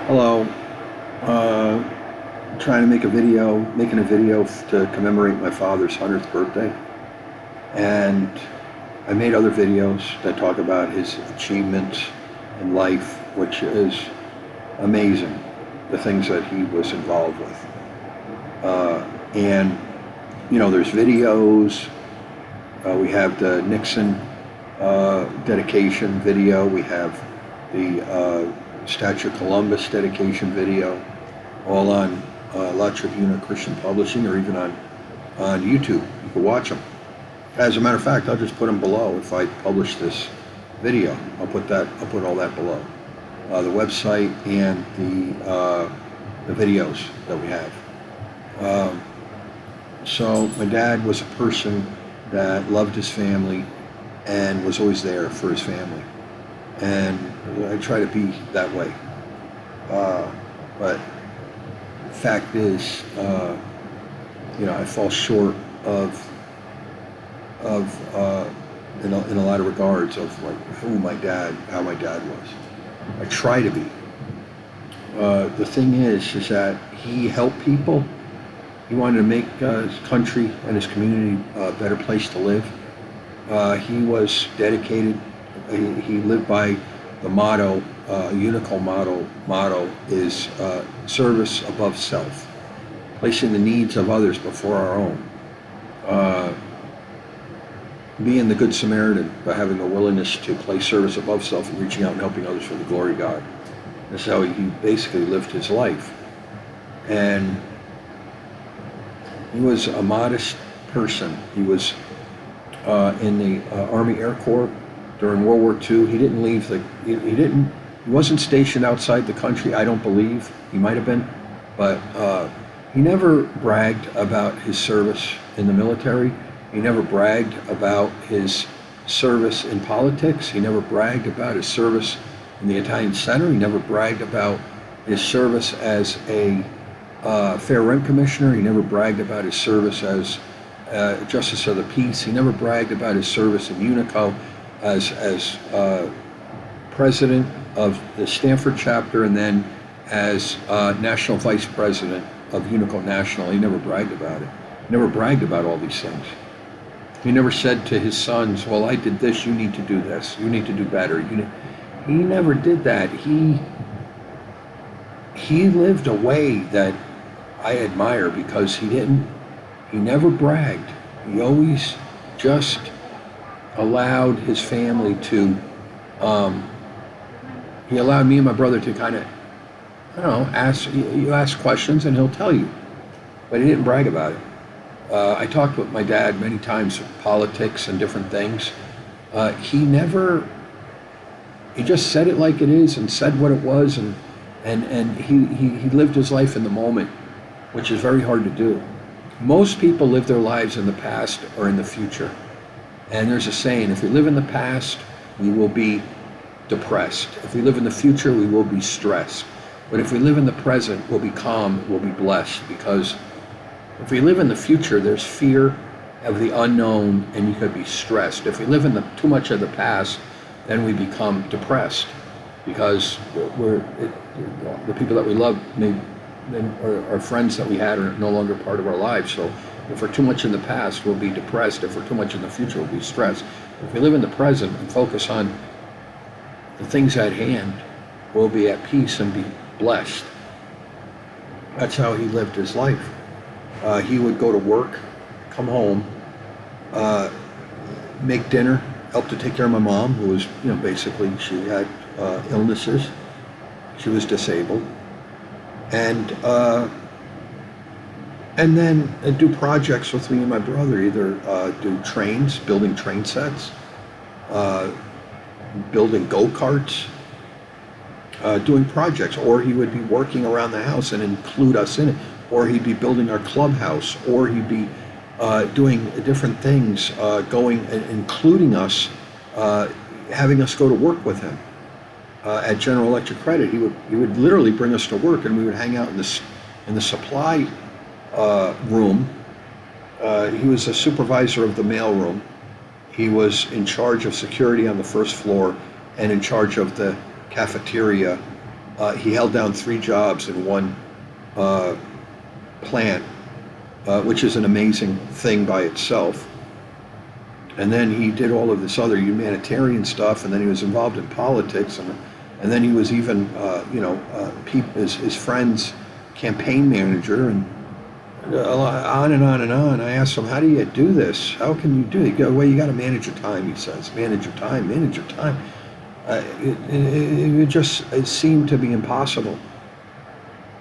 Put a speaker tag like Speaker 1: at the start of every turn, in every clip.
Speaker 1: Hello. Trying to making a video to commemorate my father's 100th birthday. And I made other videos that talk about his achievements in life, which is amazing, the things that he was involved with. And, there's videos. We have the Nixon dedication video. We have the Statue of Columbus dedication video, all on La Tribuna Christian Publishing, or even on YouTube. You can watch them. As a matter of fact, I'll just put them below. If I publish this video, I'll put all that below. The website and the videos that we have. So my dad was a person that loved his family and was always there for his family. And I try to be that way. But the fact is, I fall short of in a lot of regards of like how my dad was. I try to be. The thing is that he helped people. He wanted to make his country and his community a better place to live. He was dedicated. He lived by the motto, Unical motto is service above self, placing the needs of others before our own. Being the Good Samaritan by having a willingness to place service above self and reaching out and helping others for the glory of God. That's how he basically lived his life. And he was a modest person. He was in the Army Air Corps during World War II. He didn't leave he wasn't stationed outside the country, I don't believe. He might have been, but he never bragged about his service in the military. He never bragged about his service in politics. He never bragged about his service in the Italian Center. He never bragged about his service as a Fair Rent Commissioner. He never bragged about his service as Justice of the Peace. He never bragged about his service in Unico as president of the Stanford chapter, and then as national vice president of Unico National. He never bragged about it. He never bragged about all these things. He never said to his sons, well, I did this, you need to do this, you need to do better. He never did that. He lived a way that I admire, because he never bragged. He always just allowed his family to, he allowed me and my brother to kind of, you ask questions and he'll tell you, but he didn't brag about it. I talked with my dad many times of politics and different things. He just said it like it is and said what it was, and he lived his life in the moment, which is very hard to do. Most people live their lives in the past or in the future. And there's a saying, if we live in the past, we will be depressed. If we live in the future, we will be stressed. But if we live in the present, we'll be calm, we'll be blessed. Because if we live in the future, there's fear of the unknown, and you could be stressed. If we live in too much of the past, then we become depressed, because the people that we love, our friends that we had, are no longer part of our lives. So if we're too much in the past, we'll be depressed. If we're too much in the future, we'll be stressed. If we live in the present and focus on the things at hand, we'll be at peace and be blessed. That's how he lived his life. He would go to work, come home, make dinner, help to take care of my mom, who was, basically, she had illnesses. She was disabled. And then do projects with me and my brother, either do trains, building train sets, building go-karts, doing projects, or he would be working around the house and include us in it, or he'd be building our clubhouse, or he'd be doing different things, going and including us, having us go to work with him. At General Electric Credit, he would literally bring us to work, and we would hang out in the supply room. He was a supervisor of the mail room. He was in charge of security on the first floor and in charge of the cafeteria He held down 3 jobs in one plant, which is an amazing thing by itself. And then he did all of this other humanitarian stuff, and then he was involved in politics, and then he was even, his friend's campaign manager, and on and on and on. I asked him, how do you do this? How can you do it? He goes, well, you got to manage your time, he says. Manage your time, manage your time. It seemed to be impossible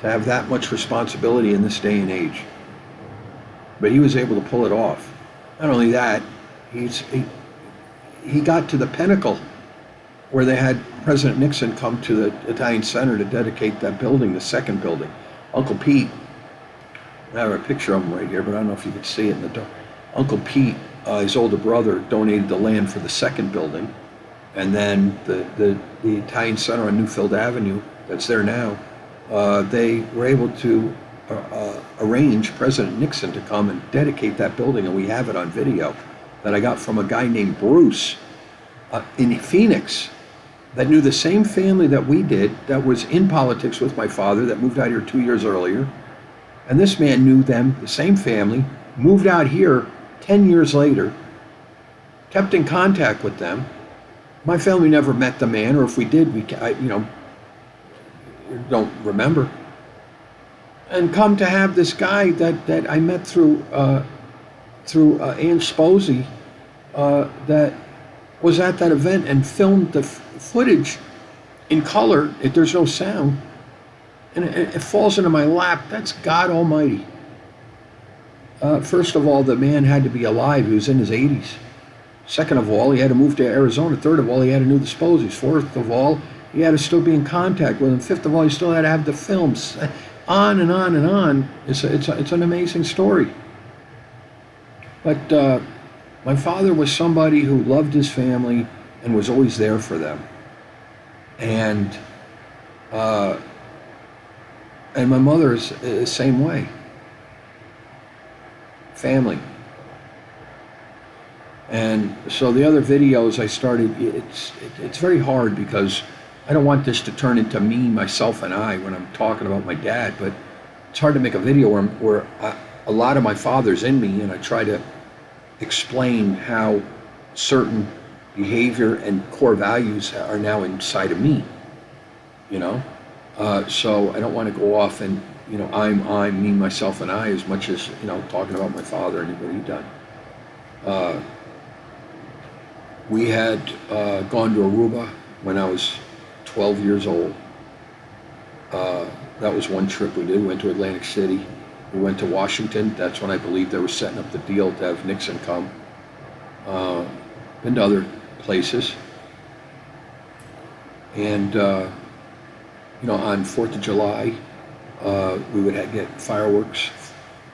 Speaker 1: to have that much responsibility in this day and age. But he was able to pull it off. Not only that, he got to the pinnacle where they had President Nixon come to the Italian Center to dedicate that building, the second building. Uncle Pete, I have a picture of him right here, but I don't know if you can see it in the dark. Uncle Pete, his older brother, donated the land for the second building. And then the Italian Center on Newfield Avenue, that's there now, they were able to arrange President Nixon to come and dedicate that building, and we have it on video that I got from a guy named Bruce in Phoenix that knew the same family that we did, that was in politics with my father, that moved out here 2 years earlier. And this man knew them, the same family, moved out here 10 years later, kept in contact with them. My family never met the man, or if we did, we don't remember. And come to have this guy that I met through Ann Sposey, that was at that event and filmed the footage in color. There's no sound, and it falls into my lap. That's God Almighty. First of all, the man had to be alive. He was in his 80s. Second of all, he had to move to Arizona. Third of all, he had to know the Sposies. Fourth of all, he had to still be in contact with them. Fifth of all, he still had to have the films. On and on and on. It's an amazing story. But my father was somebody who loved his family and was always there for them. And my mother is the same way. Family. And so the other videos I started, it's very hard because I don't want this to turn into me, myself, and I when I'm talking about my dad, but it's hard to make a video where a lot of my father's in me, and I try to explain how certain behavior and core values are now inside of me, so I don't want to go off and, I'm me, myself, and I, as much as, talking about my father and what he'd done. We had gone to Aruba when I was 12 years old. That was one trip we did. We went to Atlantic City. We went to Washington. That's when I believe they were setting up the deal to have Nixon come. Been to other places. And, on 4th of July, we would get fireworks.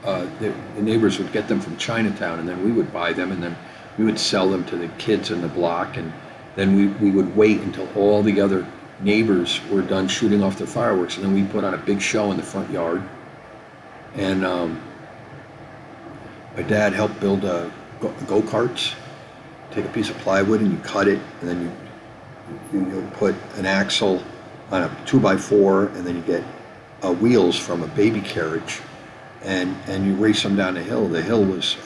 Speaker 1: The neighbors would get them from Chinatown, and then we would buy them, and then we would sell them to the kids in the block, and then we would wait until all the other neighbors were done shooting off their fireworks, and then we put on a big show in the front yard. And my dad helped build go-karts. Take a piece of plywood and you cut it, and then you put an axle on a 2x4, and then you get wheels from a baby carriage, and you race them down the hill. The hill was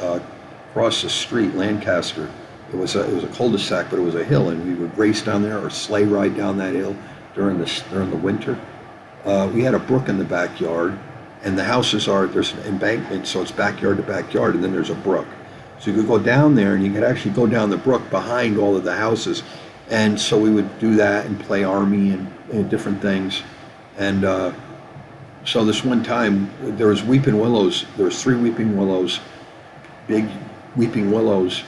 Speaker 1: across the street, Lancaster. It was a cul-de-sac, but it was a hill, and we would race down there or sleigh ride down that hill during the winter. We had a brook in the backyard, and the houses there's an embankment, so it's backyard to backyard, and then there's a brook. So you could go down there, and you could actually go down the brook behind all of the houses. And so we would do that and play army and different things. And so this one time, there was weeping willows. There was 3 weeping willows, big weeping willows,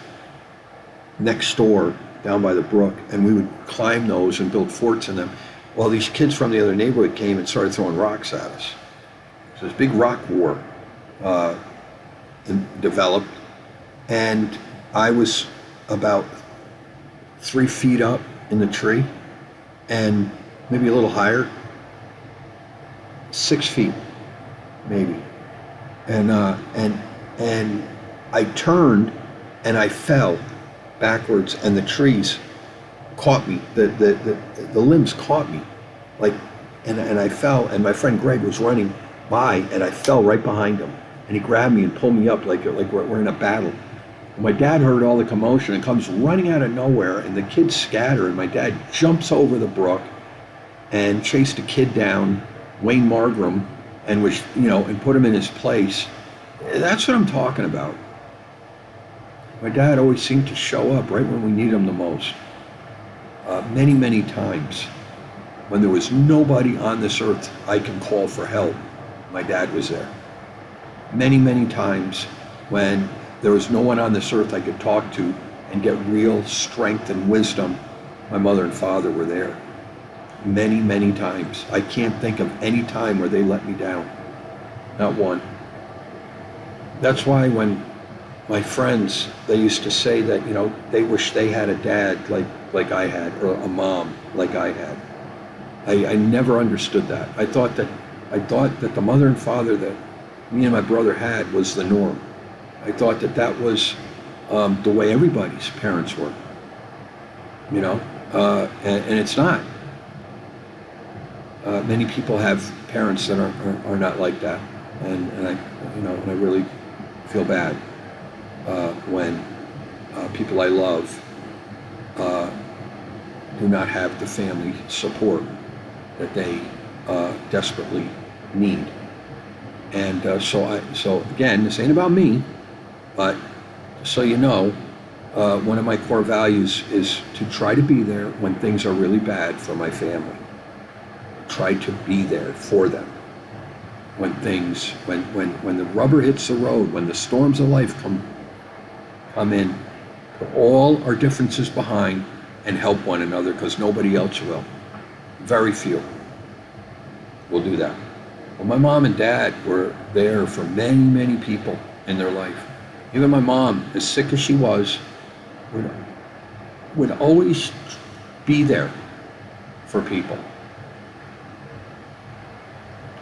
Speaker 1: next door down by the brook, and we would climb those and build forts in them. Well, these kids from the other neighborhood came and started throwing rocks at us. So this big rock war developed, and I was about 3 feet up in the tree, and maybe a little higher, 6 feet maybe, and I turned and I fell backwards, and the trees caught me. The limbs caught me, like and I fell, and my friend Greg was running by, and I fell right behind him, and he grabbed me and pulled me up like we're in a battle. And my dad heard all the commotion and comes running out of nowhere, and the kids scatter, and my dad jumps over the brook and chased a kid down, Wayne Margram, and was, and put him in his place. That's what I'm talking about. My dad always seemed to show up right when we need him the most. Many, many times when there was nobody on this earth I can call for help, my dad was there. Many, many times when there was no one on this earth I could talk to and get real strength and wisdom, my mother and father were there. Many, many times. I can't think of any time where they let me down. Not one. That's why when my friends, they used to say that, they wish they had a dad like I had, or a mom like I had. I never understood that. I thought that the mother and father that me and my brother had was the norm. I thought that was the way everybody's parents were, and it's not. Many people have parents that are not like that, and I really feel bad when people I love do not have the family support that they desperately need. And so again, this ain't about me, but so one of my core values is to try to be there when things are really bad for my family. Try to be there for them when the rubber hits the road, when the storms of life come in. Put all our differences behind and help one another, because nobody else will. Very few will do that. Well, my mom and dad were there for many, many people in their life. Even my mom, as sick as she was, would always be there for people.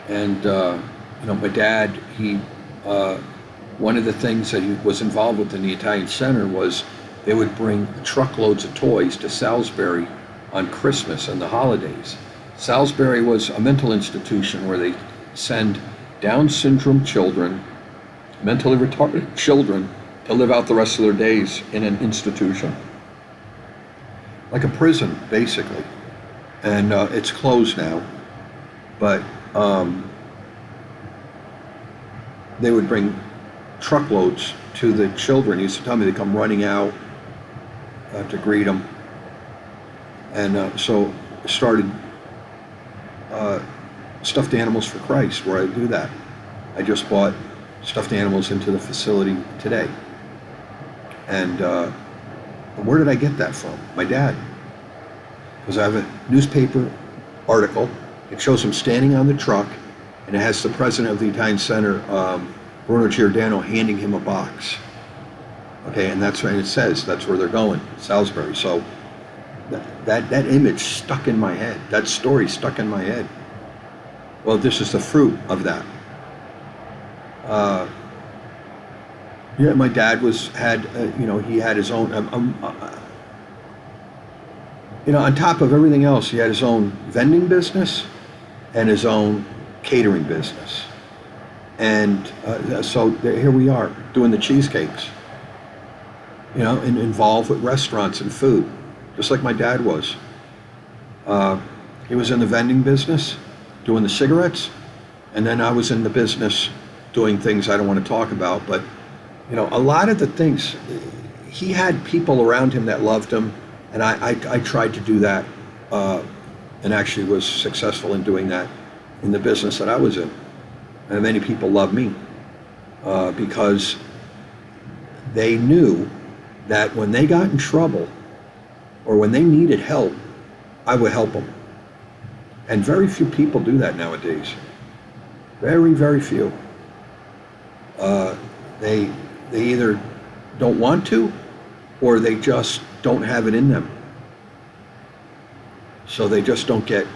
Speaker 1: And my dad, one of the things that he was involved with in the Italian Center was they would bring truckloads of toys to Salisbury on Christmas and the holidays. Salisbury was a mental institution where they send Down syndrome children, mentally retarded children, to live out the rest of their days in an institution. Like a prison, basically. And it's closed now. But they would bring truckloads to the children. He used to tell me they come running out to greet them. And so I started Stuffed Animals for Christ, where I do that. I just bought stuffed animals into the facility today. And where did I get that from? My dad. Because I have a newspaper article. It shows him standing on the truck, and it has the president of the Italian Center, Bruno Giordano, handing him a box. Okay, and that's what it says. That's where they're going, Salisbury. So that image stuck in my head. That story stuck in my head. Well, this is the fruit of that. My dad he had his own. On top of everything else, he had his own vending business and his own catering business. And so here we are doing the cheesecakes, and involved with restaurants and food, just like my dad was. He was in the vending business, doing the cigarettes, and then I was in the business doing things I don't want to talk about, but a lot of the things, he had people around him that loved him, and I tried to do that, and actually was successful in doing that in the business that I was in. And many people loved me because they knew that when they got in trouble or when they needed help, I would help them. And very few people do that nowadays. Very, very few. They either don't want to, or they just don't have it in them. So they just don't get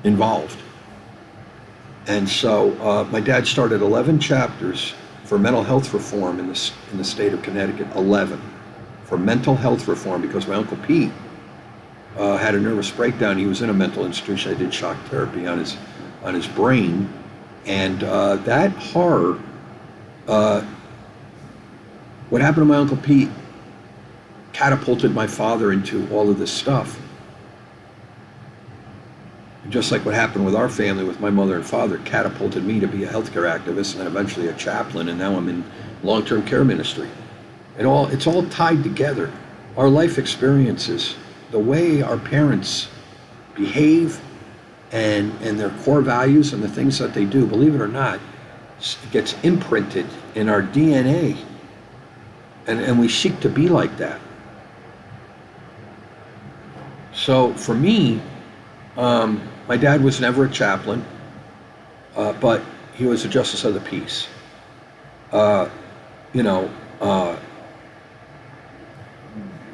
Speaker 1: involved. And so my dad started 11 chapters for mental health reform in the state of Connecticut. 11 for mental health reform, because my Uncle Pete had a nervous breakdown. He was in a mental institution. I did shock therapy on his brain, and that horror. What happened to my Uncle Pete catapulted my father into all of this stuff. And just like what happened with our family, with my mother and father, catapulted me to be a healthcare activist and then eventually a chaplain, and now I'm in long-term care ministry. It's all tied together. Our life experiences, the way our parents behave, and their core values and the things that they do, believe it or not, gets imprinted in our DNA. And we seek to be like that. So for me, my dad was never a chaplain, but he was a justice of the peace.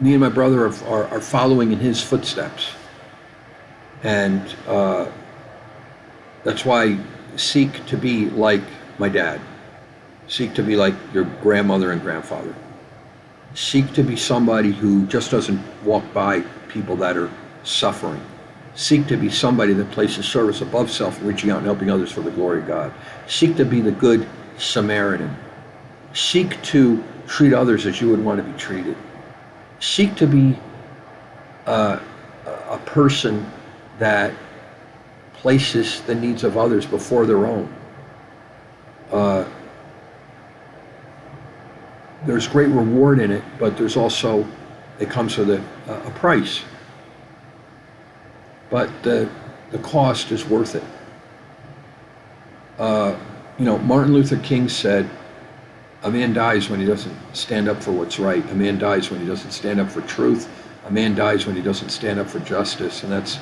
Speaker 1: Me and my brother are following in his footsteps. And that's why seek to be like my dad. Seek to be like your grandmother and grandfather. Seek to be somebody who just doesn't walk by people that are suffering. Seek to be somebody that places service above self, reaching out and helping others for the glory of God. Seek to be the good Samaritan. Seek to treat others as you would want to be treated. Seek to be a person that places the needs of others before their own. There's great reward in it, but there's also, it comes with a price. But the cost is worth it. Martin Luther King said, a man dies when he doesn't stand up for what's right. A man dies when he doesn't stand up for truth. A man dies when he doesn't stand up for justice. And that's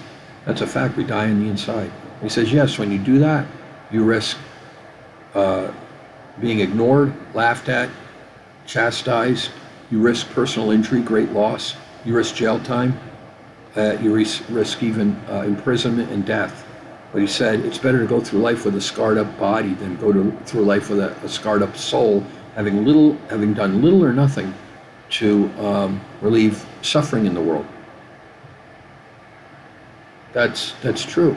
Speaker 1: a fact. We die on the inside. He says, yes, when you do that, you risk being ignored, laughed at, chastised. You risk personal injury, great loss. You risk jail time. You risk even imprisonment and death. But he said, it's better to go through life with a scarred up body than go through life with a scarred up soul, having done little or nothing to relieve suffering in the world. That's true.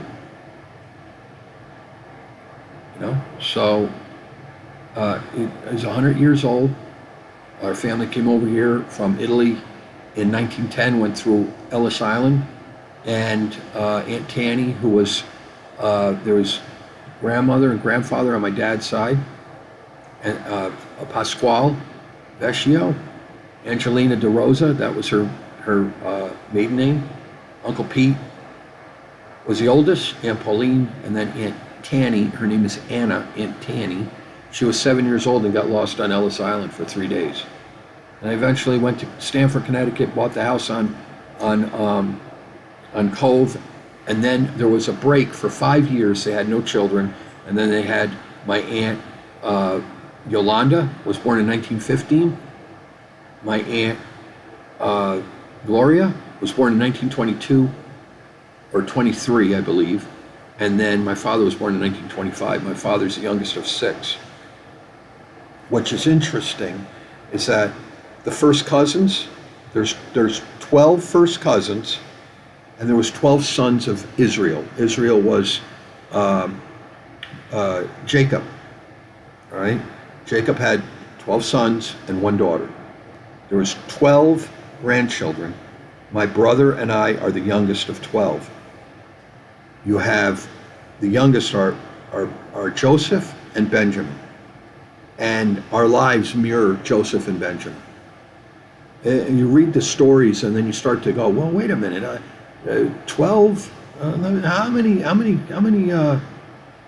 Speaker 1: So he's 100 years old. Our family came over here from Italy in 1910, went through Ellis Island, and Aunt Tanny, who was, there was grandmother and grandfather on my dad's side, and Pasquale Vecchio, Angelina De Rosa, that was her maiden name. Uncle Pete was the oldest, Aunt Pauline, and then Aunt Tanny, her name is Anna, Aunt Tanny. She was 7 years old and got lost on Ellis Island for 3 days. And I eventually went to Stamford, Connecticut, bought the house on Cove, and then there was a break for 5 years. They had no children, and then they had my aunt Yolanda, was born in 1915. My aunt Gloria was born in 1922 or 23, I believe, and then my father was born in 1925. My father's the youngest of 6. Which is interesting is that the first cousins, there's 12 first cousins, and there was 12 sons of Israel. Israel was Jacob, all right? Jacob had 12 sons and 1 daughter. There was 12 grandchildren. My brother and I are the youngest of 12. You have, the youngest are Joseph and Benjamin. And our lives mirror Joseph and Benjamin. And you read the stories, and then you start to go, well, wait a minute, 12.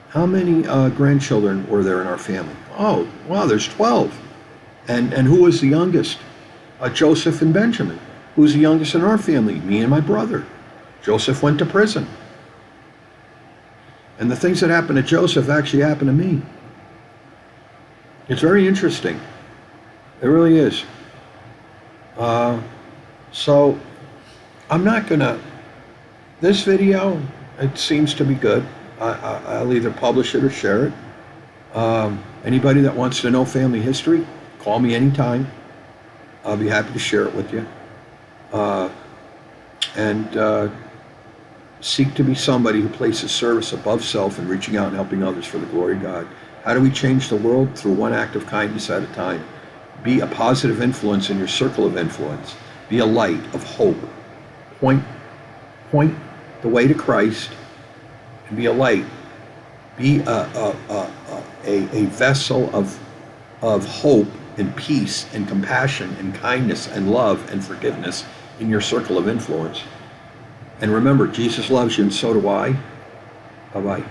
Speaker 1: How many grandchildren were there in our family? Oh, wow, there's 12. And who was the youngest? Joseph and Benjamin. Who's the youngest in our family? Me and my brother. Joseph went to prison. And the things that happened to Joseph actually happened to me. It's very interesting. It really is. So I'm not gonna, this video, it seems to be good. I'll either publish it or share it. Anybody that wants to know family history, call me anytime. I'll be happy to share it with you. and seek to be somebody who places service above self and reaching out and helping others for the glory of God. How do we change the world? Through one act of kindness at a time. Be a positive influence in your circle of influence. Be a light of hope. Point the way to Christ and be a light. Be a vessel of hope and peace and compassion and kindness and love and forgiveness in your circle of influence. And remember, Jesus loves you and so do I. Bye-bye.